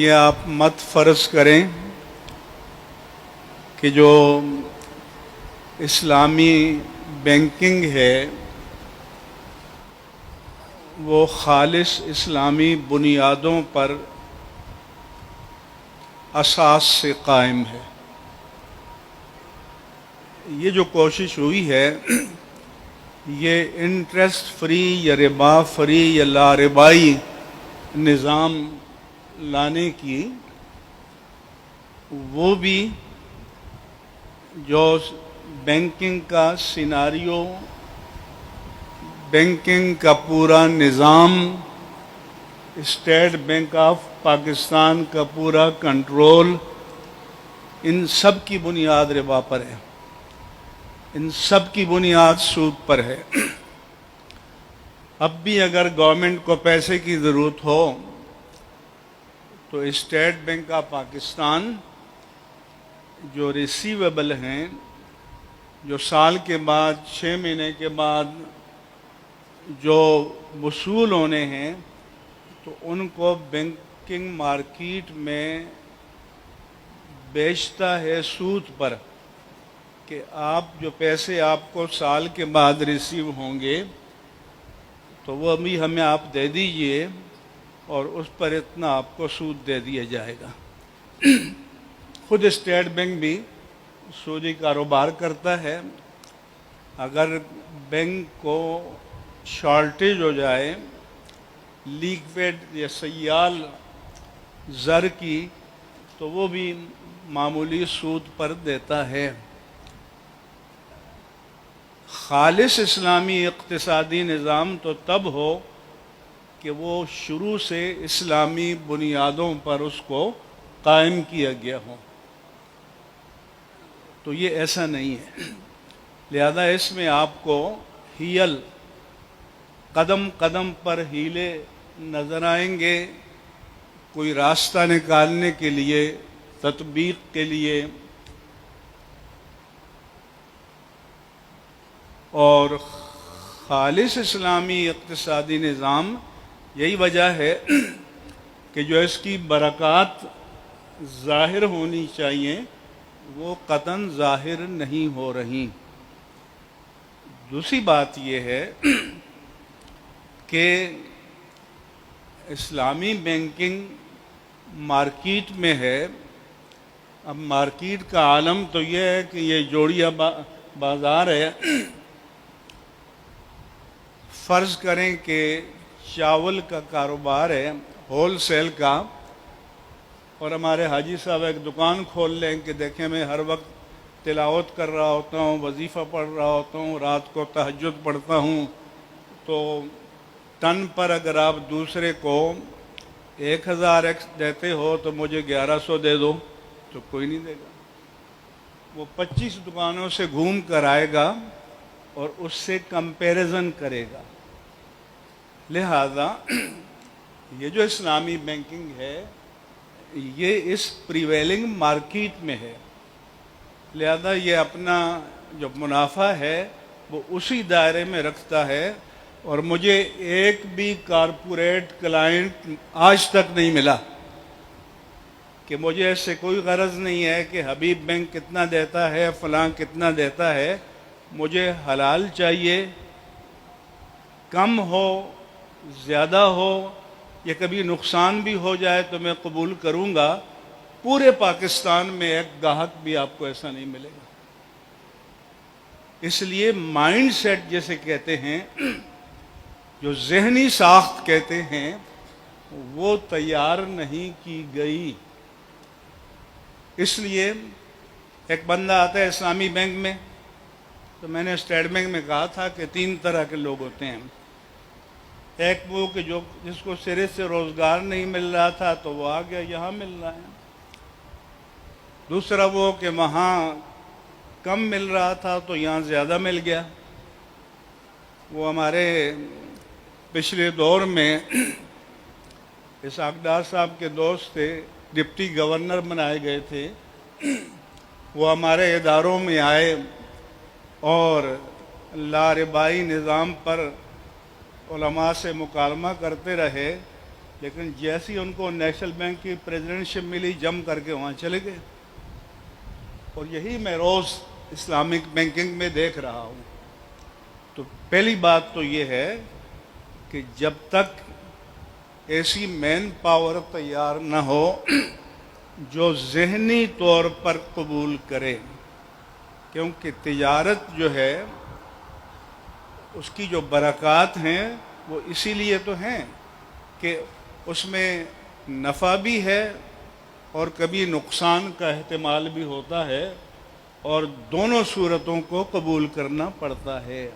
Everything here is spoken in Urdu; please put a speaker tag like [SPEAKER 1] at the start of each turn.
[SPEAKER 1] یہ آپ مت فرض کریں کہ جو اسلامی بینکنگ ہے وہ خالص اسلامی بنیادوں پر اساس سے قائم ہے۔ یہ جو کوشش ہوئی ہے یہ انٹرسٹ فری یا ربا فری یا لا ربائی نظام لانے کی، وہ بھی جو بینکنگ کا سیناریو، بینکنگ کا پورا نظام، اسٹیٹ بینک آف پاکستان کا پورا کنٹرول، ان سب کی بنیاد ربا پر ہے، ان سب کی بنیاد سود پر ہے۔ اب بھی اگر گورنمنٹ کو پیسے کی ضرورت ہو تو اسٹیٹ بینک آف پاکستان جو ریسیویبل ہیں، جو سال کے بعد 6 مہینے کے بعد جو وصول ہونے ہیں، تو ان کو بینکنگ مارکیٹ میں بیچتا ہے سود پر، کہ آپ جو پیسے آپ کو سال کے بعد ریسیو ہوں گے تو وہ ابھی ہمیں آپ دے دیجئے اور اس پر اتنا آپ کو سود دے دیا جائے گا۔ خود اسٹیٹ بینک بھی سودی کاروبار کرتا ہے۔ اگر بینک کو شارٹیج ہو جائے لیکویڈ یا سیال زر کی، تو وہ بھی معمولی سود پر دیتا ہے۔ خالص اسلامی اقتصادی نظام تو تب ہو کہ وہ شروع سے اسلامی بنیادوں پر اس کو قائم کیا گیا ہو، تو یہ ایسا نہیں ہے۔ لہذا اس میں آپ کو ہیل، قدم قدم پر ہیلے نظر آئیں گے، کوئی راستہ نکالنے کے لیے، تطبیق کے لیے، اور خالص اسلامی اقتصادی نظام یہی وجہ ہے کہ جو اس کی برکات ظاہر ہونی چاہیے وہ قطعاً ظاہر نہیں ہو رہی۔ دوسری بات یہ ہے کہ اسلامی بینکنگ مارکیٹ میں ہے۔ اب مارکیٹ کا عالم تو یہ ہے کہ یہ جوڑیا بازار ہے۔ فرض کریں کہ چاول کا کاروبار ہے، ہول سیل کا، اور ہمارے حاجی صاحب ایک دکان کھول لیں کہ دیکھیں میں ہر وقت تلاوت کر رہا ہوتا ہوں، وظیفہ پڑھ رہا ہوتا ہوں، رات کو تہجد پڑھتا ہوں، تو ٹن پر اگر آپ دوسرے کو 1000 دیتے ہو تو مجھے 1100 دے دو، تو کوئی نہیں دے گا۔ وہ 25 دکانوں سے گھوم کر آئے گا اور اس سے کمپیریزن کرے گا۔ لہذا یہ جو اسلامی بینکنگ ہے یہ اس پریویلنگ مارکیٹ میں ہے، لہذا یہ اپنا جو منافع ہے وہ اسی دائرے میں رکھتا ہے، اور مجھے ایک بھی کارپوریٹ کلائنٹ آج تک نہیں ملا کہ مجھے اس سے کوئی غرض نہیں ہے کہ حبیب بینک کتنا دیتا ہے، فلاں کتنا دیتا ہے۔ مجھے حلال چاہیے، کم ہو زیادہ ہو، یا کبھی نقصان بھی ہو جائے تو میں قبول کروں گا۔ پورے پاکستان میں ایک گاہک بھی آپ کو ایسا نہیں ملے گا۔ اس لیے مائنڈ سیٹ جیسے کہتے ہیں، جو ذہنی ساخت کہتے ہیں، وہ تیار نہیں کی گئی۔ اس لیے ایک بندہ آتا ہے اسلامی بینک میں، تو میں نے اسٹیٹ بینک میں کہا تھا کہ 3 طرح کے لوگ ہوتے ہیں۔ ایک وہ کہ جس کو سرے سے روزگار نہیں مل رہا تھا تو وہ آ گیا، یہاں مل رہا ہے۔ دوسرا وہ کہ وہاں کم مل رہا تھا تو یہاں زیادہ مل گیا۔ وہ ہمارے پچھلے دور میں اسحاق ڈار صاحب کے دوست تھے، ڈپٹی گورنر بنائے گئے تھے، وہ ہمارے اداروں میں آئے اور لا ربائی نظام پر علماء سے مکالمہ کرتے رہے، لیکن جیسی ان کو نیشنل بینک کی پریزیڈنٹشپ ملی جم کر کے وہاں چلے گئے، اور یہی میں روز اسلامک بینکنگ میں دیکھ رہا ہوں۔ تو پہلی بات تو یہ ہے کہ جب تک ایسی مین پاور تیار نہ ہو جو ذہنی طور پر قبول کرے، کیونکہ تجارت جو ہے اس کی جو برکات ہیں وہ اسی لیے تو ہیں کہ اس میں نفع بھی ہے اور کبھی نقصان کا احتمال بھی ہوتا ہے، اور دونوں صورتوں کو قبول کرنا پڑتا ہے۔